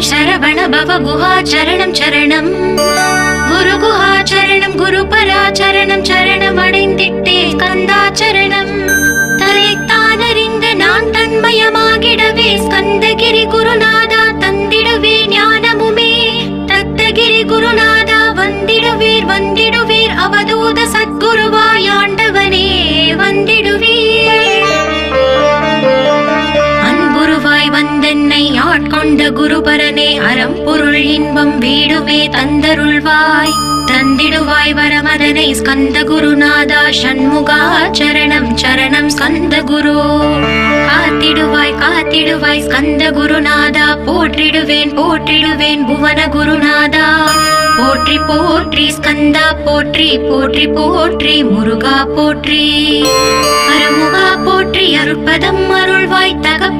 शरवण भव गुहाचरणं चरणं गुरु गुहाचरणं गुरुपराचरणं चरणம் அடைந்திட்டே ஸ்கந்தாச்சரணம் தன்னைத்தானறிந்த நான் தன்மயமாகிடவே ஸ்கந்தகிரி குருநாதா தந்திடுவே ஞானமுமே தத்தகிரி குருநாதா வந்திடுவீர் வந்திடுவீர் அவதூத சத்குருவாய் ஆண்டவனே வந்திடுவீர் அன்புருவாய் வந்தென்னை ஆட்கொண்ட குருபரனே அறம் பொருள் இன்பம் வீடுமே தந்தருள்வாய் தந்திடுவாய் வரமதனை ஸ்கந்த குருநாதா ஷண்முகா சரணம் சரணம் ஸ்கந்த குரு காத்திடுவாய் காத்திடுவாய் ஸ்கந்த குருநாதா போற்றிடுவேன் போற்றிடுவேன் புவன குருநாதா போற்றி போற்றி ஸ்கந்தா போற்றி போற்றி போற்றி முருகா போற்றி அருமுகா போற்றி அருட்பதம் அருள்வாய் தகப்ப